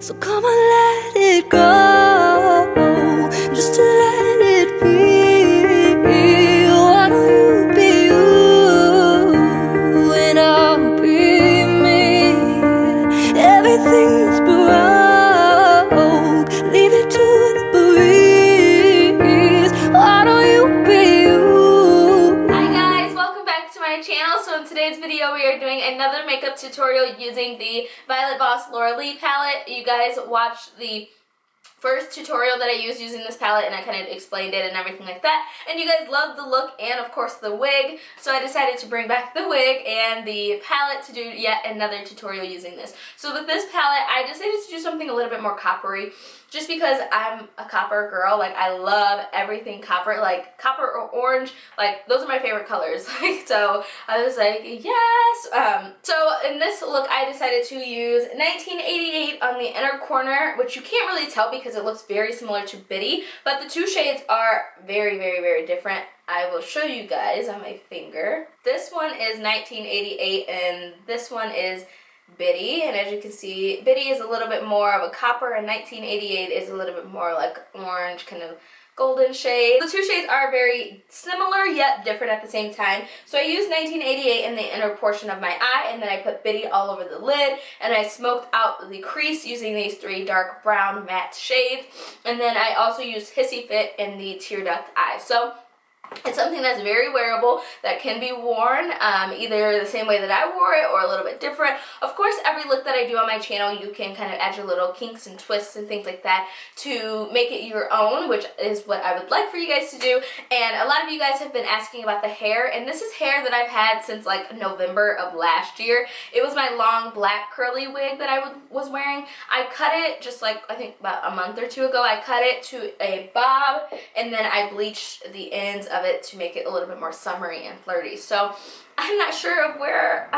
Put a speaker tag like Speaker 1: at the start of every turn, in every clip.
Speaker 1: So come on, let it go, just to let it be. Why don't you be you, and I'll be me. Everything that's broke, leave it to the breeze. Why don't you be you?
Speaker 2: Hi guys, welcome back to my channel. So in today's video we are doing another makeup tutorial using the Voss Laura Lee palette. You guys watched the first tutorial that I used using this palette and I kind of explained it and everything like that, and you guys loved the look and of course the wig, so I decided to bring back the wig and the palette to do yet another tutorial using this. So with this palette I decided to do something a little bit more coppery, just because I'm a copper girl. Like, I love everything copper, like copper or orange, like those are my favorite colors. Like, so I was like, yes. So in this look I decided to use 1988 on the inner corner, which you can't really tell because it looks very similar to Biddy, but the two shades are very, very, very different. I will show you guys on my finger. This one is 1988 and this one is Biddy, and as you can see, Biddy is a little bit more of a copper and 1988 is a little bit more like orange, kind of golden shade. The two shades are very similar yet different at the same time. So I used 1988 in the inner portion of my eye, and then I put Biddy all over the lid, and I smoked out the crease using these three dark brown matte shades, and then I also used Hissy Fit in the tear duct eye. So it's something that's very wearable, that can be worn either the same way that I wore it or a little bit different. Of course, every look that I do on my channel, you can kind of add your little kinks and twists and things like that to make it your own, which is what I would like for you guys to do. And a lot of you guys have been asking about the hair, and this is hair that I've had since like November of last year. It was my long black curly wig that I was wearing. I cut it just like, I think about a month or two ago. I cut it to a bob, and then I bleached the ends of it to make it a little bit more summery and flirty. So I'm not sure of where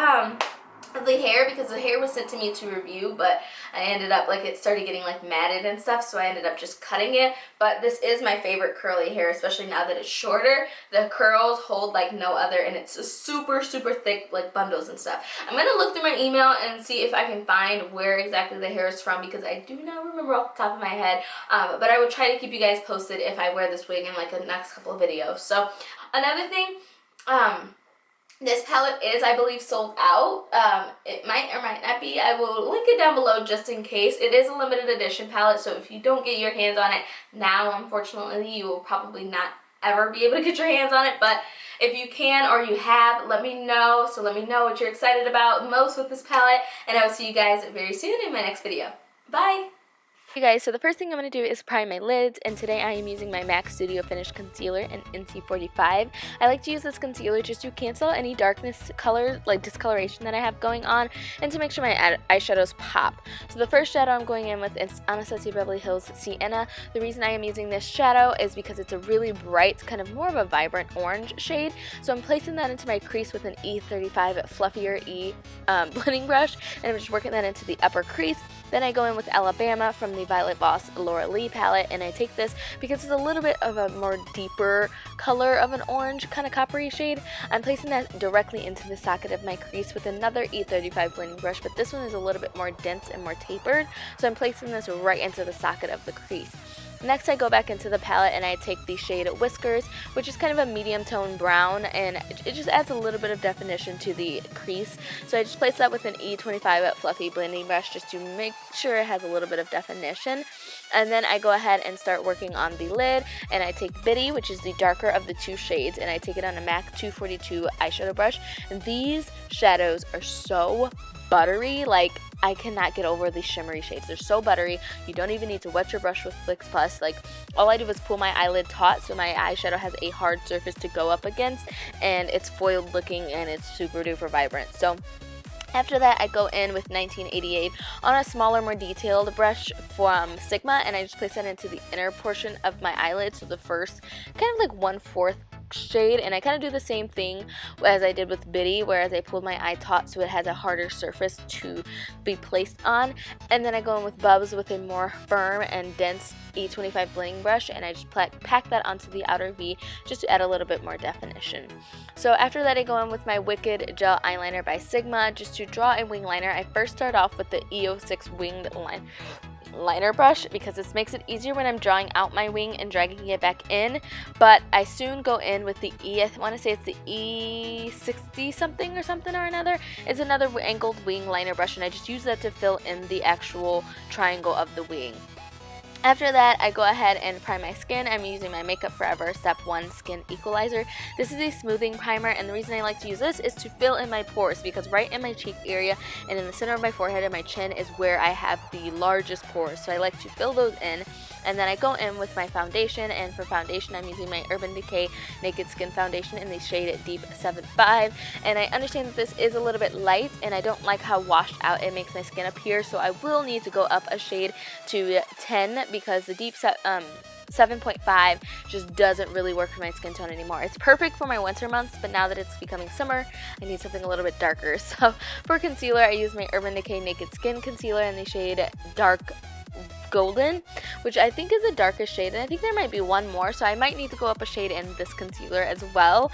Speaker 2: the hair, because the hair was sent to me to review, but I ended up, like, it started getting like matted and stuff, so I ended up just cutting it. But this is my favorite curly hair, especially now that it's shorter. The curls hold like no other, and it's a super, super thick, like, bundles and stuff. I'm gonna look through my email and see if I can find where exactly the hair is from, because I do not remember off the top of my head. But I will try to keep you guys posted if I wear this wig in like the next couple of videos. So another thing, this palette is, I believe, sold out. It might or might not be. I will link it down below just in case. It is a limited edition palette, so if you don't get your hands on it now, unfortunately, you will probably not ever be able to get your hands on it. But if you can or you have, let me know. So let me know what you're excited about most with this palette, and I will see you guys very soon in my next video. Bye!
Speaker 3: Hey guys, so the first thing I'm going to do is prime my lids, and today I am using my MAC Studio Finish Concealer in NC45. I like to use this concealer just to cancel any darkness color, like discoloration that I have going on, and to make sure my eyeshadows pop. So the first shadow I'm going in with is Anastasia Beverly Hills Sienna. The reason I am using this shadow is because it's a really bright, kind of more of a vibrant orange shade. So I'm placing that into my crease with an E35 fluffier blending brush, and I'm just working that into the upper crease. Then I go in with Alabama from the Voss Laura Lee palette, and I take this because it's a little bit of a more deeper color of an orange, kind of coppery shade. I'm placing that directly into the socket of my crease with another E35 blending brush, but this one is a little bit more dense and more tapered, so I'm placing this right into the socket of the crease. Next, I go back into the palette and I take the shade Wiskers, which is kind of a medium tone brown, and it just adds a little bit of definition to the crease. So I just place that with an E25 fluffy blending brush just to make sure it has a little bit of definition. And then I go ahead and start working on the lid, and I take Biddy, which is the darker of the two shades, and I take it on a MAC 242 eyeshadow brush. And these shadows are so buttery, like, I cannot get over these shimmery shades. They're so buttery. You don't even need to wet your brush with Fix Plus. Like, all I do is pull my eyelid taut so my eyeshadow has a hard surface to go up against, and it's foiled looking and it's super duper vibrant. So after that, I go in with 1988 on a smaller, more detailed brush from Sigma, and I just place that into the inner portion of my eyelid, so the first kind of like 1/4 shade, and I kind of do the same thing as I did with Biddy, whereas I pulled my eye taut so it has a harder surface to be placed on. And then I go in with Bubs with a more firm and dense E25 blending brush, and I just pack that onto the outer V just to add a little bit more definition. So after that, I go in with my Wicked Gel Eyeliner by Sigma just to draw a wing liner. I first start off with the E06 winged liner brush because this makes it easier when I'm drawing out my wing and dragging it back in, but I soon go in with the I want to say it's the E60 something or another. It's another angled wing liner brush, and I just use that to fill in the actual triangle of the wing. After that, I go ahead and prime my skin. I'm using my MakeupForEver Step 1 Skin Equalizer. This is a smoothing primer, and the reason I like to use this is to fill in my pores, because right in my cheek area and in the center of my forehead and my chin is where I have the largest pores, so I like to fill those in. And then I go in with my foundation, and for foundation I'm using my Urban Decay Naked Skin Foundation in the shade Deep 75. And I understand that this is a little bit light, and I don't like how washed out it makes my skin appear, so I will need to go up a shade to 10 because the Deep 7.5 just doesn't really work for my skin tone anymore. It's perfect for my winter months, but now that it's becoming summer, I need something a little bit darker. So for concealer, I use my Urban Decay Naked Skin Concealer in the shade Dark Golden, which I think is the darkest shade, and I think there might be one more, so I might need to go up a shade in this concealer as well.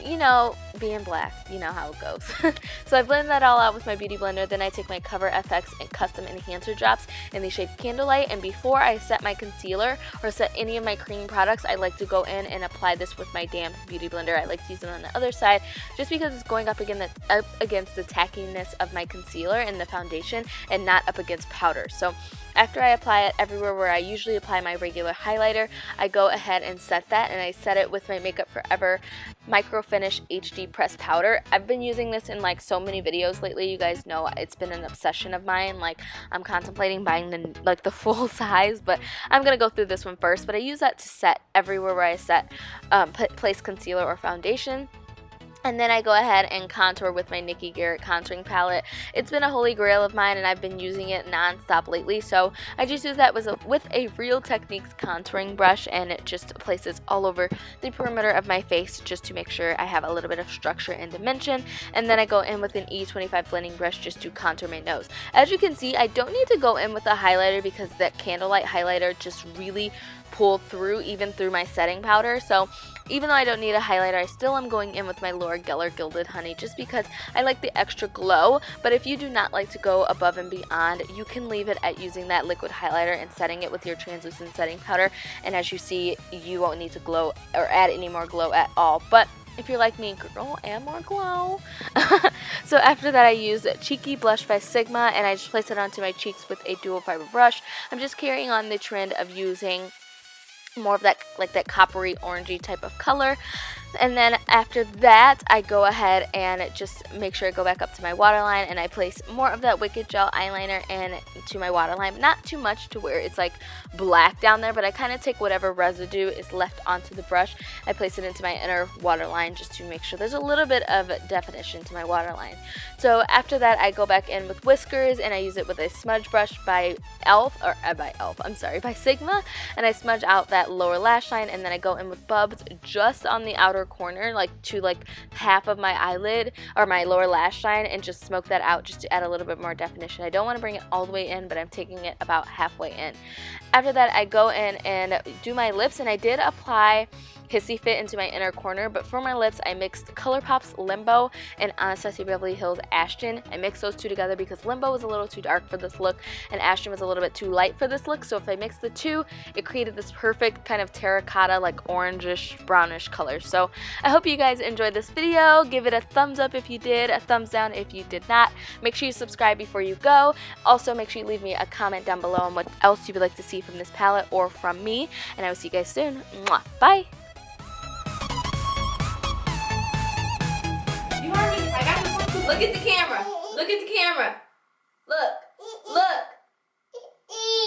Speaker 3: You know, being black, you know how it goes. So I blend that all out with my beauty blender. Then I take my CoverFx and Custom Enhancer drops in the shade Candlelight, and before I set my concealer or set any of my cream products, I like to go in and apply this with my damp beauty blender. I like to use it on the other side just because it's going up against the tackiness of my concealer and the foundation, and not up against powder. So after I apply it everywhere where I usually apply my regular highlighter, I go ahead and set that, and I set it with my MakeupForEver Micro Finish HD Press Powder. I've been using this in like so many videos lately. You guys know it's been an obsession of mine. Like, I'm contemplating buying the full size, but I'm gonna go through this one first. But I use that to set everywhere where I place concealer or foundation. And then I go ahead and contour with my Niki Garrett contouring palette. It's been a holy grail of mine, and I've been using it non-stop lately, so I just use that with a Real Techniques contouring brush, and it just places all over the perimeter of my face just to make sure I have a little bit of structure and dimension. And then I go in with an E25 blending brush just to contour my nose. As you can see, I don't need to go in with a highlighter because that Candlelight highlighter just really pulled through even through my setting powder. So even though I don't need a highlighter, I still am going in with my Laura Geller Gilded Honey just because I like the extra glow. But if you do not like to go above and beyond, you can leave it at using that liquid highlighter and setting it with your translucent setting powder. And as you see, you won't need to glow or add any more glow at all. But if you're like me, girl, add more glow. So after that, I use Cheeky Blush by Sigma, and I just place it onto my cheeks with a dual fiber brush. I'm just carrying on the trend of using more of that, like that coppery orangey type of color. And then after that, I go ahead and just make sure I go back up to my waterline, and I place more of that Wicked Gel Eyeliner into my waterline. Not too much to where it's like black down there, but I kind of take whatever residue is left onto the brush. I place it into my inner waterline just to make sure there's a little bit of definition to my waterline. So after that, I go back in with Wiskers, and I use it with a smudge brush by Sigma, and I smudge out that lower lash line, and then I go in with Bubs just on the outer corner, like to like half of my eyelid or my lower lash line, and just smoke that out just to add a little bit more definition. I don't want to bring it all the way in, but I'm taking it about halfway in. After that, I go in and do my lips, and I did apply Hissy Fit into my inner corner, but for my lips, I mixed Colourpop's Limbo and Anastasia Beverly Hills Ashton. I mixed those two together because Limbo was a little too dark for this look, and Ashton was a little bit too light for this look, so if I mixed the two, it created this perfect kind of terracotta, like orangish, brownish color. So I hope you guys enjoyed this video. Give it a thumbs up if you did, a thumbs down if you did not. Make sure you subscribe before you go. Also, make sure you leave me a comment down below on what else you would like to see from this palette or from me, and I will see you guys soon. Mwah. Bye!
Speaker 2: Look at the camera. Look at the camera. Look. Look.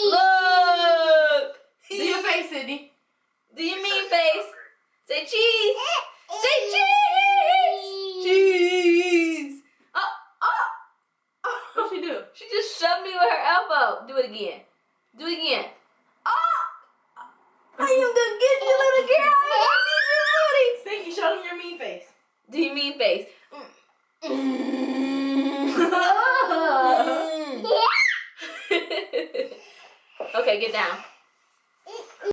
Speaker 2: Look.
Speaker 4: Do your face, Sydney.
Speaker 2: Do your mean face. Say cheese. Say cheese. Cheese.
Speaker 4: What'd she do?
Speaker 2: She just shoved me with her elbow. Do it again. Do it again. Oh. I am gonna get you, little girl. I'm gonna get you, Lily. Do you mean face? Okay, get down.